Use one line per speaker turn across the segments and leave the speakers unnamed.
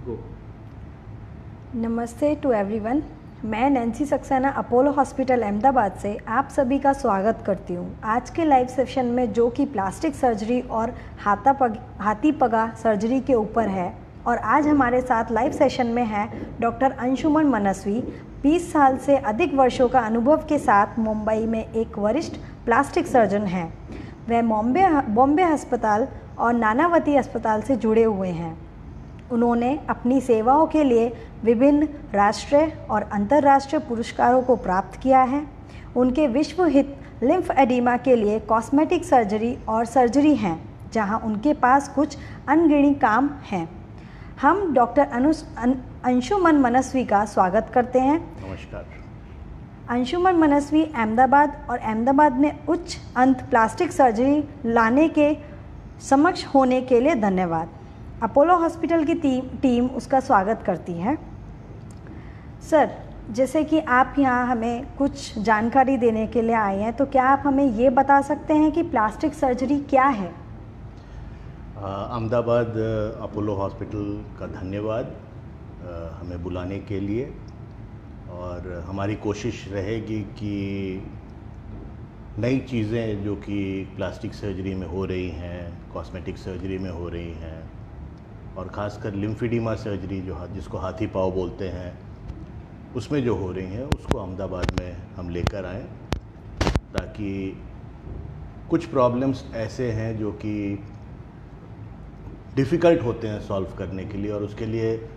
गो।
नमस्ते to everyone. मैं Nancy Saxena Apollo hospital Ahmedabad से आप सभी का स्वागत करती हूँ आज के लाइव सेशन में, जो कि प्लास्टिक सर्जरी और हाथी पगा सर्जरी के ऊपर है। और आज हमारे साथ लाइव सेशन में है डॉक्टर अंशुमन मनस्वी। 20 साल से अधिक वर्षों का अनुभव के साथ मुंबई में एक वरिष्ठ प्लास्टिक सर्जन हैं। वह बॉम्बे अस्पताल और नानावती अस्पताल से जुड़े हुए हैं। उन्होंने अपनी सेवाओं के लिए विभिन्न राष्ट्रीय और अंतर्राष्ट्रीय पुरस्कारों को प्राप्त किया है। उनके विश्व हित लिम्फ एडिमा के लिए कॉस्मेटिक सर्जरी और सर्जरी हैं, जहां उनके पास कुछ अनगिनत काम हैं। हम डॉक्टर अंशुमन मनस्वी का स्वागत करते हैं।
नमस्कार।
अंशुमन मनस्वी अहमदाबाद और अहमदाबाद में उच्च अंत प्लास्टिक सर्जरी लाने के समक्ष होने के लिए धन्यवाद। अपोलो हॉस्पिटल की टीम उसका स्वागत करती है। सर, जैसे कि आप यहाँ हमें कुछ जानकारी देने के लिए आए हैं, तो क्या आप हमें ये बता सकते हैं कि प्लास्टिक सर्जरी क्या है?
अहमदाबाद अपोलो हॉस्पिटल का धन्यवाद हमें बुलाने के लिए। और हमारी कोशिश रहेगी कि नई चीज़ें जो कि प्लास्टिक सर्जरी में हो रही हैं, कॉस्मेटिक सर्जरी में हो रही हैं, और ख़ासकर लिम्फेडिमा सर्जरी जिसको हाथी पाँव बोलते हैं, उसमें जो हो रही हैं उसको अहमदाबाद में हम लेकर आएँ, ताकि कुछ प्रॉब्लम्स ऐसे हैं जो कि डिफ़िकल्ट होते हैं सॉल्व करने के लिए, और उसके लिए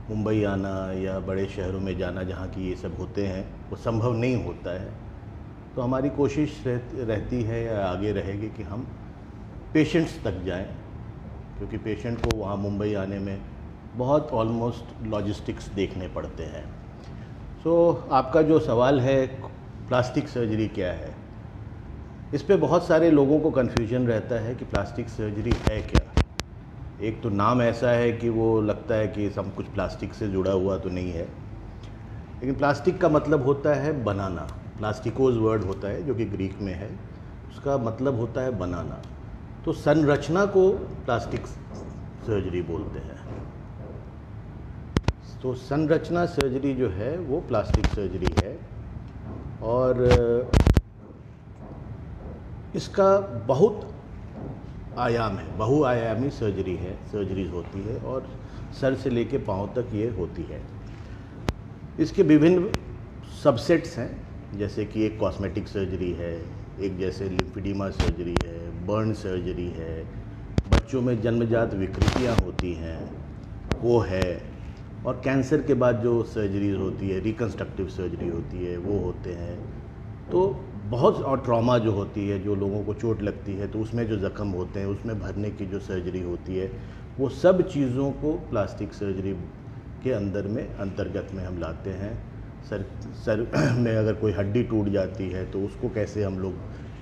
मुंबई आना या बड़े शहरों में जाना जहाँ की ये सब होते हैं वो संभव नहीं होता है। तो हमारी कोशिश रहती है या आगे रहेगी कि हम पेशेंट्स तक जाएं, क्योंकि पेशेंट को वहाँ मुंबई आने में बहुत ऑलमोस्ट लॉजिस्टिक्स देखने पड़ते हैं। सो आपका जो सवाल है प्लास्टिक सर्जरी क्या है, इस पे बहुत सारे लोगों को कन्फ्यूजन रहता है कि प्लास्टिक सर्जरी है क्या। एक तो नाम ऐसा है कि वो लगता है कि सब कुछ प्लास्टिक से जुड़ा हुआ तो नहीं है, लेकिन प्लास्टिक का मतलब होता है बनाना। प्लास्टिकोज वर्ड होता है जो कि ग्रीक में है, उसका मतलब होता है बनाना। तो संरचना को प्लास्टिक सर्जरी बोलते हैं। तो संरचना सर्जरी जो है वो प्लास्टिक सर्जरी है, और इसका बहुत आयाम है, बहुआयामी सर्जरीज होती है, और सर से लेके पाँव तक ये होती है। इसके विभिन्न सबसेट्स हैं, जैसे कि एक कॉस्मेटिक सर्जरी है, एक जैसे लिम्फेडिमा सर्जरी है, बर्न सर्जरी है, बच्चों में जन्मजात विकृतियाँ होती हैं वो है, और कैंसर के बाद जो सर्जरीज होती है, रिकन्स्ट्रक्टिव सर्जरी होती है, वो होते हैं। तो बहुत, और ट्रॉमा जो होती है, जो लोगों को चोट लगती है तो उसमें जो ज़ख्म होते हैं उसमें भरने की जो सर्जरी होती है, वो सब चीज़ों को प्लास्टिक सर्जरी के अंतर्गत में हम लाते हैं। सर में अगर कोई हड्डी टूट जाती है तो उसको कैसे हम लोग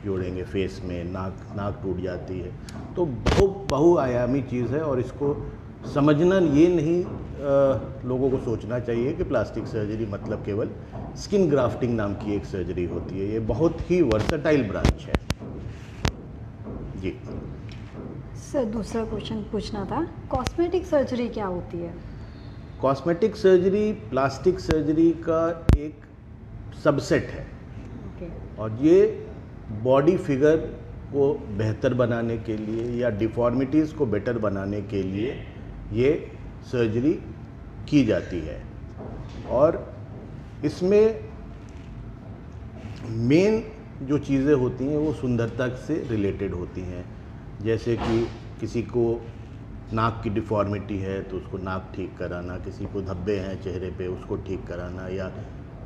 जोड़ेंगे फेस में, नाक टूट जाती है, तो बहुआयामी चीज़ है। और इसको समझना ये नहीं लोगों को सोचना चाहिए कि प्लास्टिक सर्जरी मतलब केवल स्किन ग्राफ्टिंग नाम की एक सर्जरी होती है। ये बहुत ही वर्सेटाइल ब्रांच है जी।
सर, दूसरा क्वेश्चन पूछना था, कॉस्मेटिक सर्जरी क्या होती है?
कॉस्मेटिक सर्जरी प्लास्टिक सर्जरी का एक सबसेट है। और ये बॉडी फिगर को बेहतर बनाने के लिए या डिफॉर्मिटीज़ को बेटर बनाने के लिए ये सर्जरी की जाती है। और इसमें मेन जो चीज़ें होती हैं वो सुंदरता से रिलेटेड होती हैं। जैसे कि किसी को नाक की डिफॉर्मिटी है तो उसको नाक ठीक कराना, किसी को धब्बे हैं चेहरे पे उसको ठीक कराना, या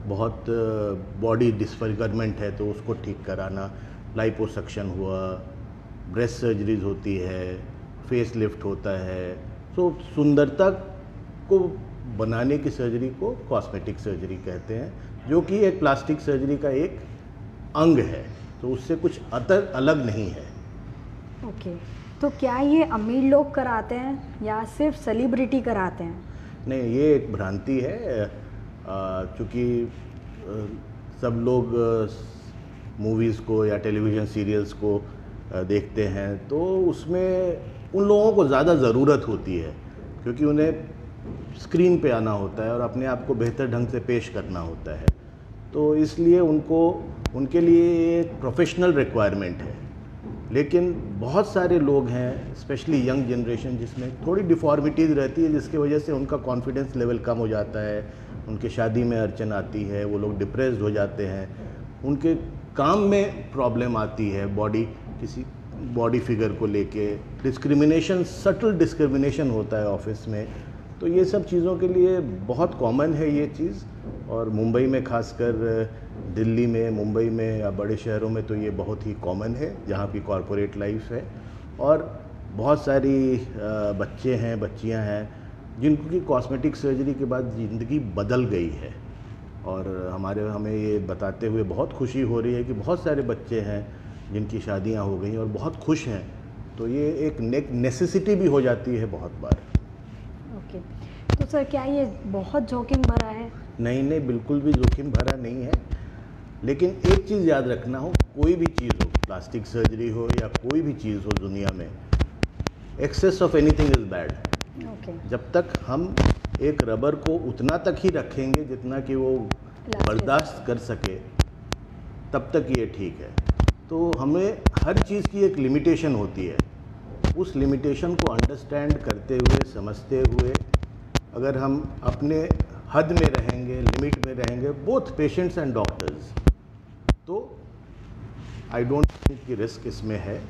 बहुत बॉडी डिस्फिगरमेंट है तो उसको ठीक कराना, लाइपोसक्शन हुआ, ब्रेस्ट सर्जरीज होती है, फेस लिफ्ट होता है। तो सुंदरता को बनाने की सर्जरी को कॉस्मेटिक सर्जरी कहते हैं, जो कि एक प्लास्टिक सर्जरी का एक अंग है, तो उससे कुछ अलग नहीं है।
ओके, तो क्या ये अमीर लोग कराते हैं या सिर्फ सेलिब्रिटी कराते हैं?
नहीं, ये एक भ्रांति है। चूँकि सब लोग मूवीज़ को या टेलीविज़न सीरियल्स को देखते हैं तो उसमें उन लोगों को ज़्यादा ज़रूरत होती है, क्योंकि उन्हें स्क्रीन पे आना होता है और अपने आप को बेहतर ढंग से पेश करना होता है। तो इसलिए उनके लिए एक प्रोफेशनल रिक्वायरमेंट है। लेकिन बहुत सारे लोग हैं, स्पेशली यंग जनरेशन, जिसमें थोड़ी डिफॉर्मिटीज़ रहती है, जिसकी वजह से उनका कॉन्फिडेंस लेवल कम हो जाता है, उनके शादी में अड़चन आती है, वो लोग डिप्रेस्ड हो जाते हैं, उनके काम में प्रॉब्लम आती है, किसी बॉडी फिगर को लेके डिस्क्रिमिनेशन, सटल डिस्क्रिमिनेशन होता है ऑफिस में। तो ये सब चीज़ों के लिए बहुत कॉमन है ये चीज़। और मुंबई में, खासकर दिल्ली में, मुंबई में या बड़े शहरों में तो ये बहुत ही कॉमन है, जहाँ की कॉरपोरेट लाइफ है। और बहुत सारी बच्चे हैं, बच्चियाँ हैं जिनकी कॉस्मेटिक सर्जरी के बाद ज़िंदगी बदल गई है। और हमें ये बताते हुए बहुत खुशी हो रही है कि बहुत सारे बच्चे हैं जिनकी शादियां हो गई और बहुत खुश हैं। तो ये एक नेसेसिटी भी हो जाती है बहुत बार।
ओके, तो सर क्या ये बहुत जोखिम भरा है?
नहीं, बिल्कुल भी जोखिम भरा नहीं है। लेकिन एक चीज़ याद रखना हो, कोई भी चीज़ हो, प्लास्टिक सर्जरी हो या कोई भी चीज़ हो दुनिया में, excess of anything is bad. जब तक हम एक रबर को उतना तक ही रखेंगे जितना कि वो बर्दाश्त कर सके, तब तक ये ठीक है। तो हमें हर चीज़ की एक लिमिटेशन होती है। उस लिमिटेशन को अंडरस्टैंड करते हुए, समझते हुए, अगर हम अपने हद में रहेंगे, लिमिट में रहेंगे, बोथ पेशेंट्स एंड डॉक्टर्स, तो आई डोंट थिंक कि रिस्क इसमें है।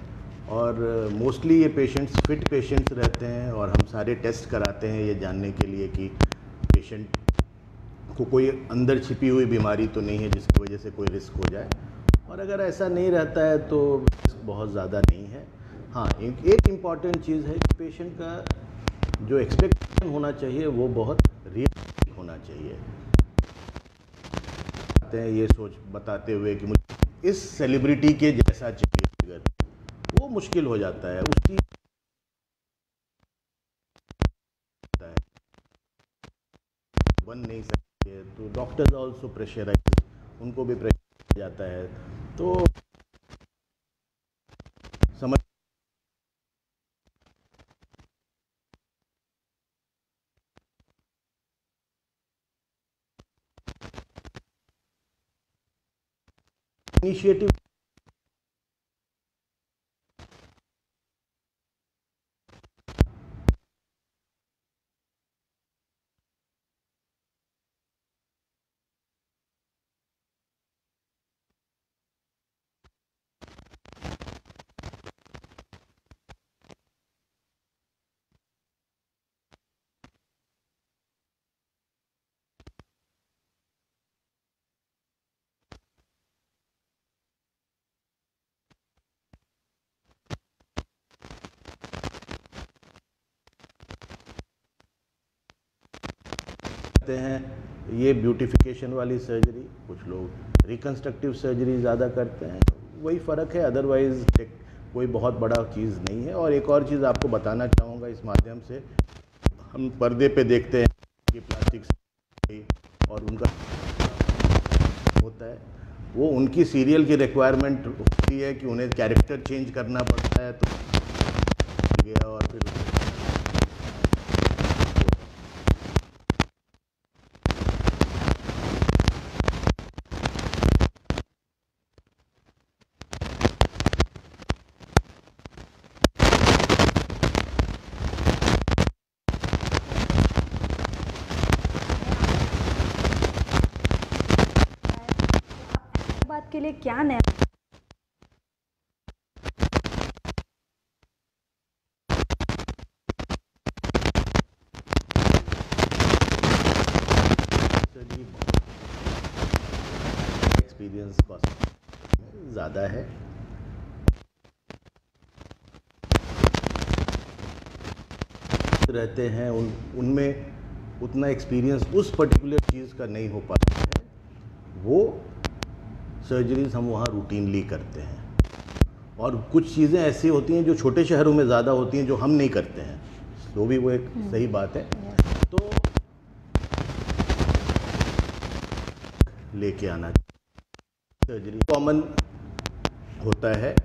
और मोस्टली ये पेशेंट्स फिट पेशेंट्स रहते हैं और हम सारे टेस्ट कराते हैं ये जानने के लिए कि पेशेंट को कोई अंदर छिपी हुई बीमारी तो नहीं है जिसकी वजह से कोई रिस्क हो जाए। और अगर ऐसा नहीं रहता है तो रिस्क बहुत ज़्यादा नहीं है। हाँ, एक इम्पॉर्टेंट चीज़ है कि पेशेंट का जो एक्सपेक्टेशन होना चाहिए वो बहुत रियलिस्टिक होना चाहिए। ये सोच बताते हुए कि मुझे इस सेलिब्रिटी के जैसा चाहिए फिगर, वो मुश्किल हो जाता है। उसकी बन नहीं सकती है, तो डॉक्टर्स ऑल्सो प्रेशराइज, उनको भी प्रेशर जाता है। तो समझ इनिशिएटिव हैं ये ब्यूटिफिकेशन वाली सर्जरी, कुछ लोग रिकन्स्ट्रक्टिव सर्जरी ज़्यादा करते हैं, वही फ़र्क है। अदरवाइज़ कोई बहुत बड़ा चीज़ नहीं है। और एक और चीज़ आपको बताना चाहूँगा इस माध्यम से, हम पर्दे पे देखते हैं कि प्लास्टिक सर्जरी और उनका होता है, वो उनकी सीरियल की रिक्वायरमेंट होती है कि उन्हें कैरेक्टर चेंज करना पड़ता है, तो गया और फिर
बात के लिए क्या नया
एक्सपीरियंस ज़्यादा है। रहते हैं उनमें उतना एक्सपीरियंस उस पर्टिकुलर चीज़ का नहीं हो पाता है। वो सर्जरीज हम वहाँ रूटीनली करते हैं। और कुछ चीज़ें ऐसी होती हैं जो छोटे शहरों में ज़्यादा होती हैं जो हम नहीं करते हैं, तो भी वो एक सही बात है। तो लेके आना सर्जरी कॉमन होता है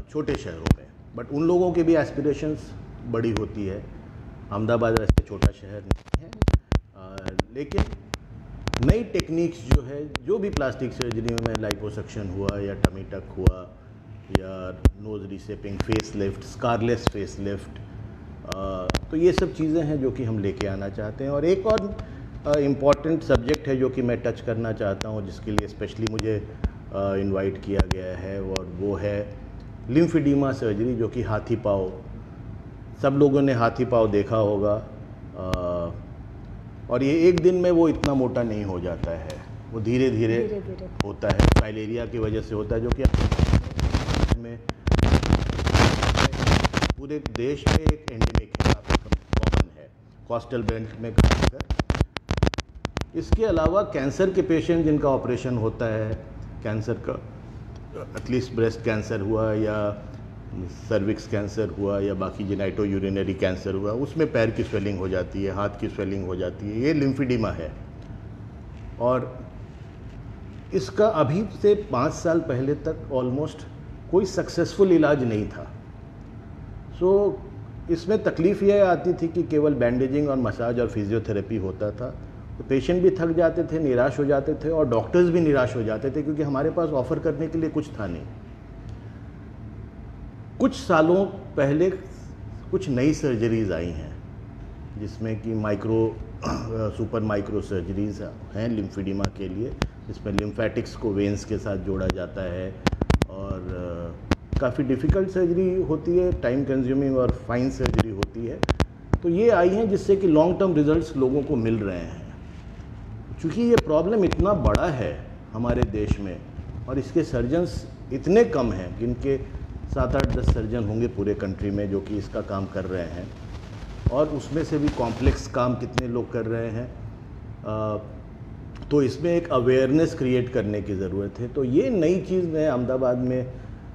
छोटे शहरों में, बट उन लोगों के भी एस्पिरेशंस बड़ी होती है। अहमदाबाद वैसे छोटा शहर नहीं है, लेकिन नई टेक्निक्स जो है, जो भी प्लास्टिक सर्जरी में लाइपोसक्शन हुआ या टमी टक हुआ या nose reshaping, face lift, scarless face lift, तो ये सब चीज़ें हैं जो कि हम लेके आना चाहते हैं। और एक और इम्पॉर्टेंट सब्जेक्ट है जो कि मैं टच करना चाहता हूँ, जिसके लिए स्पेशली मुझे इनवाइट किया गया है, और वो है लिम्फेडिमा सर्जरी, जो कि हाथी पाँव। सब लोगों ने हाथी पाँव देखा होगा, और ये एक दिन में वो इतना मोटा नहीं हो जाता है, वो धीरे धीरे होता है। फाइलेरिया की वजह से होता है, जो कि में पूरे देश में एक एंडेमिक है, कॉमन है, कोस्टल बेल्ट में खासकर। इसके अलावा कैंसर के पेशेंट जिनका ऑपरेशन होता है, कैंसर का, एटलीस्ट ब्रेस्ट कैंसर हुआ या सर्विक्स कैंसर हुआ या बाकी जेनाइटो यूरिनरी कैंसर हुआ, उसमें पैर की स्वेलिंग हो जाती है, हाथ की स्वेलिंग हो जाती है, ये लिम्फेडिमा है। और इसका अभी से 5 साल पहले तक ऑलमोस्ट कोई सक्सेसफुल इलाज नहीं था। सो इसमें तकलीफ़ यह आती थी कि केवल बैंडेजिंग और मसाज और फिजियोथेरेपी होता था, तो पेशेंट भी थक जाते थे, निराश हो जाते थे, और डॉक्टर्स भी निराश हो जाते थे, क्योंकि हमारे पास ऑफ़र करने के लिए कुछ था नहीं। कुछ सालों पहले कुछ नई सर्जरीज़ आई हैं, जिसमें कि सुपर माइक्रो सर्जरीज़ हैं लिम्फेडिमा के लिए, जिसमें लिम्फेटिक्स को वेंस के साथ जोड़ा जाता है, और काफ़ी डिफ़िकल्ट सर्जरी होती है, टाइम कंज्यूमिंग और फाइन सर्जरी होती है। तो ये आई हैं जिससे कि लॉन्ग टर्म रिजल्ट्स लोगों को मिल रहे हैं। क्योंकि ये प्रॉब्लम इतना बड़ा है हमारे देश में, और इसके सर्जन्स इतने कम हैं, जिनके 7, 8, 10 सर्जन होंगे पूरे कंट्री में जो कि इसका काम कर रहे हैं, और उसमें से भी कॉम्प्लेक्स काम कितने लोग कर रहे हैं। तो इसमें एक अवेयरनेस क्रिएट करने की ज़रूरत है। तो ये नई चीज़ मैं अहमदाबाद में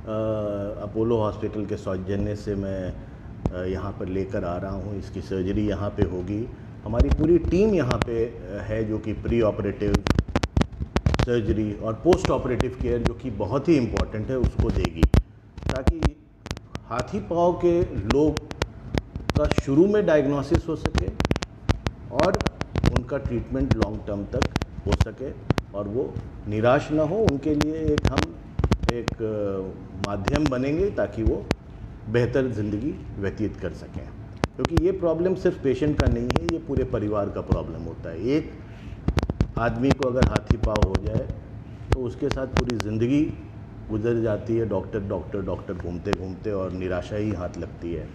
अपोलो हॉस्पिटल के सौजन्य से मैं यहाँ पर लेकर आ रहा हूँ। इसकी सर्जरी यहाँ पे होगी। हमारी पूरी टीम यहाँ पे है जो कि प्री ऑपरेटिव सर्जरी और पोस्ट ऑपरेटिव केयर, जो कि बहुत ही इम्पॉर्टेंट है, उसको देगी, ताकि हाथी पाँव के लोग का शुरू में डायग्नोसिस हो सके और उनका ट्रीटमेंट लॉन्ग टर्म तक हो सके, और वो निराश ना हो। उनके लिए हम एक माध्यम बनेंगे ताकि वो बेहतर ज़िंदगी व्यतीत कर सकें। क्योंकि ये प्रॉब्लम सिर्फ पेशेंट का नहीं है, ये पूरे परिवार का प्रॉब्लम होता है। एक आदमी को अगर हाथी पाँव हो जाए तो उसके साथ पूरी ज़िंदगी गुजर जाती है, डॉक्टर घूमते घूमते, और निराशा ही हाथ लगती है।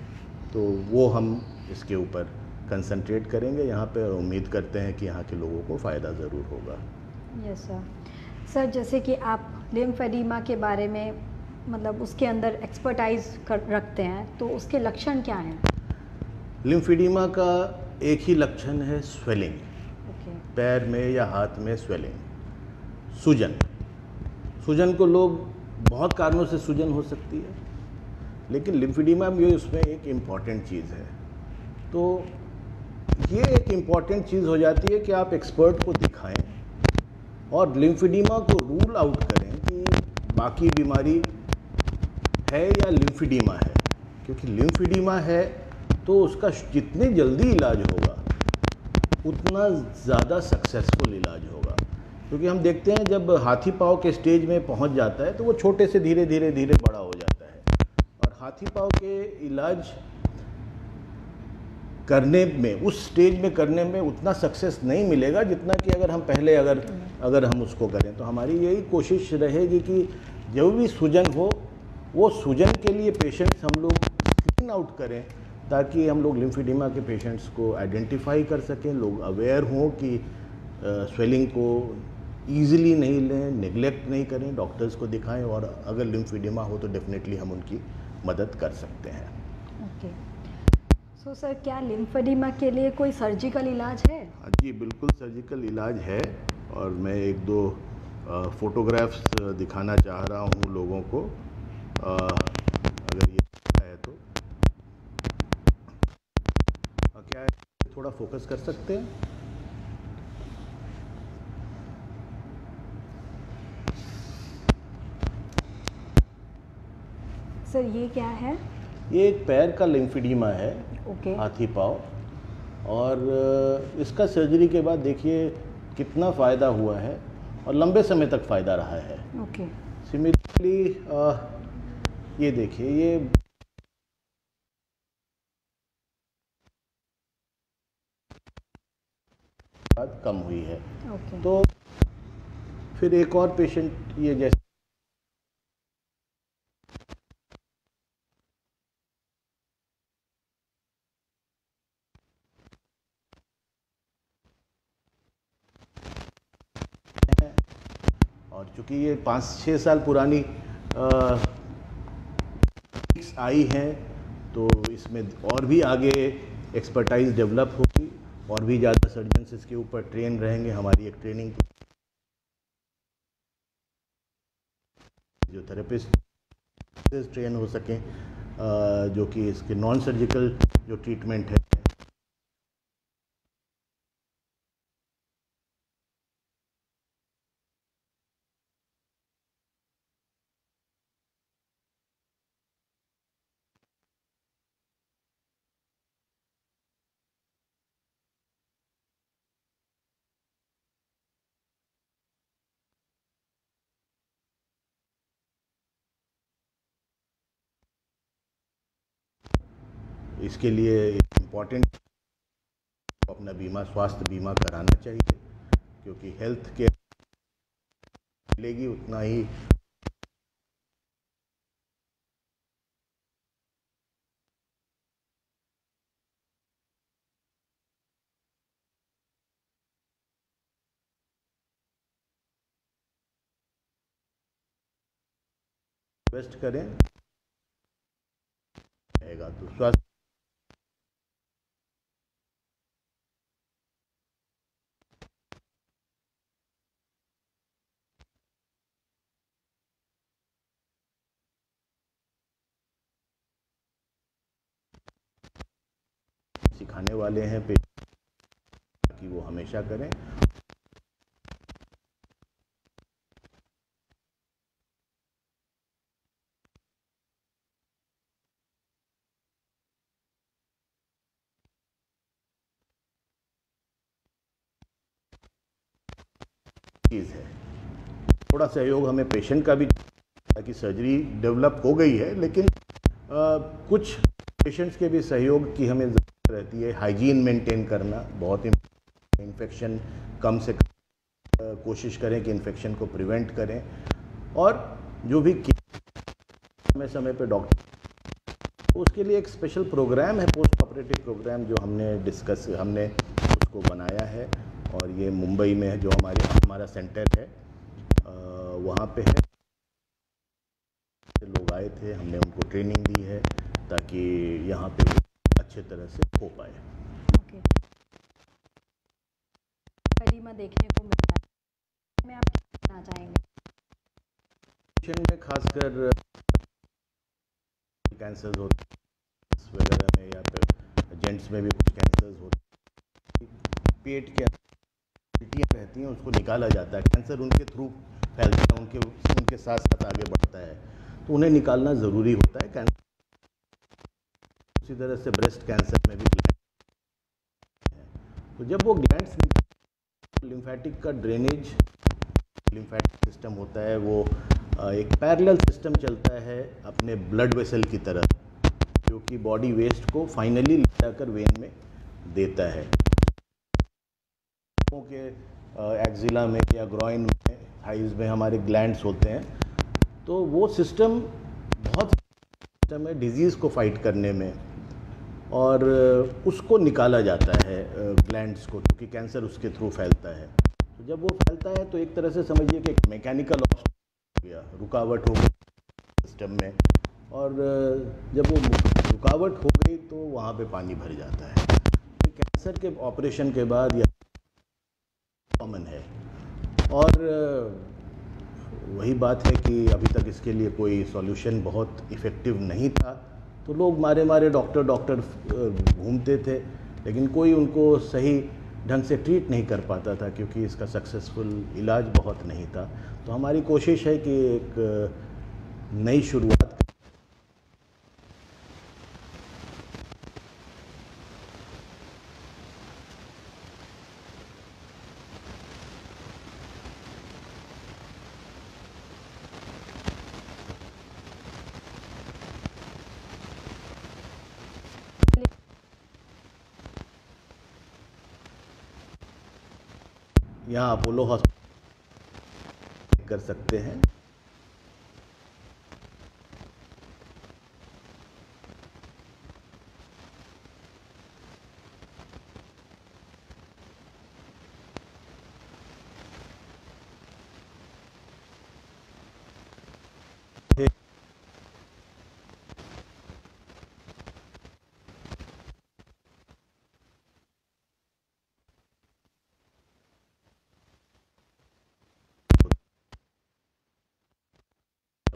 तो वो हम इसके ऊपर कंसंट्रेट करेंगे यहाँ पे, और उम्मीद करते हैं कि यहाँ के लोगों को फ़ायदा ज़रूर होगा।
यस सर, जैसे कि आप लिम्फेडिमा के बारे में मतलब उसके अंदर एक्सपर्टाइज रखते हैं, तो उसके लक्षण क्या हैं?
लिम्फेडिमा का एक ही लक्षण है, स्वेलिंग। पैर में या हाथ में स्वेलिंग, सूजन को लोग बहुत कारणों से सूजन हो सकती है, लेकिन लिम्फेडिमा में उसमें एक इम्पॉर्टेंट चीज़ है। तो ये एक इम्पॉर्टेंट चीज़ हो जाती है कि आप एक्सपर्ट को दिखाएं और लिम्फेडिमा को रूल आउट करें कि बाकी बीमारी है या लिम्फेडिमा है। क्योंकि लिम्फेडिमा है तो उसका जितने जल्दी इलाज होगा उतना ज़्यादा सक्सेसफुल इलाज होगा। क्योंकि हम देखते हैं जब हाथी पाँव के स्टेज में पहुंच जाता है तो वो छोटे से धीरे धीरे बड़ा हो जाता है, और हाथी पाँव के इलाज करने में, उस स्टेज में करने में उतना सक्सेस नहीं मिलेगा जितना कि अगर हम पहले अगर हम उसको करें। तो हमारी यही कोशिश रहेगी कि जो भी सूजन हो, वो सूजन के लिए पेशेंट्स हम लोग स्क्रीन आउट करें, ताकि हम लोग लिम्फेडिमा के पेशेंट्स को आइडेंटिफाई कर सकें, लोग अवेयर हों कि स्वेलिंग को ईजिली नहीं लें, नेग्लेक्ट नहीं करें, डॉक्टर्स को दिखाएं, और अगर लिम्फेडिमा हो तो डेफिनेटली हम उनकी मदद कर सकते हैं।
ओके, सो सर, क्या लिम्फेडिमा के लिए कोई सर्जिकल इलाज है?
जी बिल्कुल, सर्जिकल इलाज है, और मैं 1-2 फोटोग्राफ्स दिखाना चाह रहा हूँ लोगों को, अगर ये है तो क्या है, थोड़ा फोकस कर सकते हैं।
सर ये क्या है?
ये एक पैर का लिम्फेडिमा है,
ओके।
हाथी पाँव, और इसका सर्जरी के बाद देखिए कितना फ़ायदा हुआ है और लंबे समय तक फ़ायदा रहा है।
ओके।
सिमिलरली ये देखिए, ये बात कम हुई है।
ओके।
तो फिर एक और पेशेंट ये जैसे और चूँकि ये 5-6 साल पुरानी आई हैं, तो इसमें और भी आगे एक्सपर्टाइज डेवलप होगी और भी ज़्यादा सर्जन्स इसके ऊपर ट्रेन रहेंगे। हमारी एक ट्रेनिंग जो थेरेपिस्ट ट्रेन हो सकें, जो कि इसके नॉन सर्जिकल जो ट्रीटमेंट है इसके लिए इम्पॉर्टेंट अपना बीमा, स्वास्थ्य बीमा कराना चाहिए, क्योंकि हेल्थ केयर मिलेगी उतना ही इन्वेस्ट करें रहेगा तो स्वास्थ्य सिखाने वाले हैं कि वो हमेशा करें। चीज़ है, थोड़ा सहयोग हमें पेशेंट का भी, ताकि सर्जरी डेवलप हो गई है, लेकिन कुछ पेशेंट्स के भी सहयोग की हमें ज़रूरत रहती है। हाइजीन मेंटेन करना बहुत इम्पोर्टेंट, इन्फेक्शन कम से कम कोशिश करें कि इन्फेक्शन को प्रिवेंट करें, और जो भी समय समय पे डॉक्टर, उसके लिए एक स्पेशल प्रोग्राम है, पोस्ट ऑपरेटिव प्रोग्राम, जो हमने उसको बनाया है, और ये मुंबई में जो हमारा सेंटर है वहाँ पे है। लोग आए थे, हमने उनको ट्रेनिंग दी है ताकि यहाँ पे अच्छे तरह से हो पाए।
ओके। करीमा देखने को मिलता है, मैं आप क्या कहना चाहेंगे?
पेशेंट में खासकर कैंसर्स होते हैं वगैरह में, या फिर जेंट्स में भी कुछ कैंसर्स होते हैं, पेट के उल्टियाँ रहती हैं, उसको निकाला जाता है। कैंसर उनके थ्रू फैलता है, उनके साथ साथ आगे बढ़ता है, तो उन्हें निकालना ज़रूरी होता है। कैंसर उसी तरह से ब्रेस्ट कैंसर में भी ग्लैंड है, तो जब वो ग्लैंड्स, लिम्फेटिक का ड्रेनेज, लिम्फेटिक सिस्टम होता है, वो एक पैरेलल सिस्टम चलता है अपने ब्लड वेसल की तरह, जो कि बॉडी वेस्ट को फाइनली ले जाकर वेन में देता है। के एक्जिला में या ग्रॉइन में, थाइज में हमारे ग्लैंड्स होते हैं, तो वो सिस्टम बहुत सिस्टम है डिजीज़ को फाइट करने में, और उसको निकाला जाता है ग्लैंड्स को, क्योंकि कैंसर उसके थ्रू फैलता है। तो जब वो फैलता है तो एक तरह से समझिए कि एक मैकेनिकल हो गया, रुकावट हो गई सिस्टम में, और जब वो रुकावट हो गई तो वहाँ पे पानी भर जाता है। तो कैंसर के ऑपरेशन के बाद या कॉमन है, और वही बात है कि अभी तक इसके लिए कोई सॉल्यूशन बहुत इफ़ेक्टिव नहीं था, तो लोग मारे डॉक्टर घूमते थे, लेकिन कोई उनको सही ढंग से ट्रीट नहीं कर पाता था, क्योंकि इसका सक्सेसफुल इलाज बहुत नहीं था। तो हमारी कोशिश है कि एक नई शुरुआत यहाँ अपोलो हॉस्पिटल कर सकते हैं।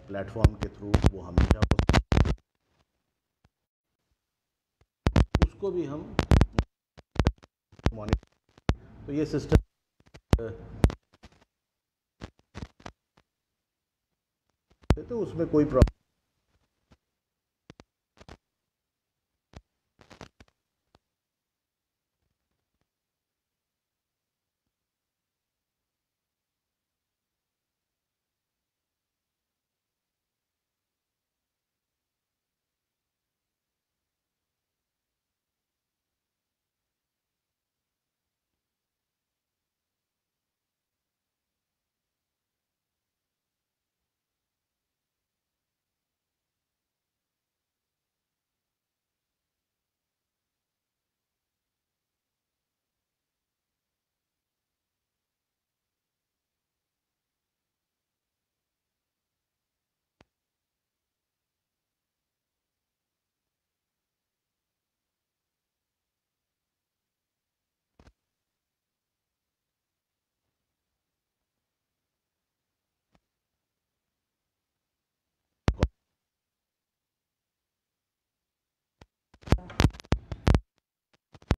प्लेटफॉर्म के थ्रू वो हमेशा उसको भी हम मॉनिटर, तो ये सिस्टम तो उसमें कोई प्रॉब्लम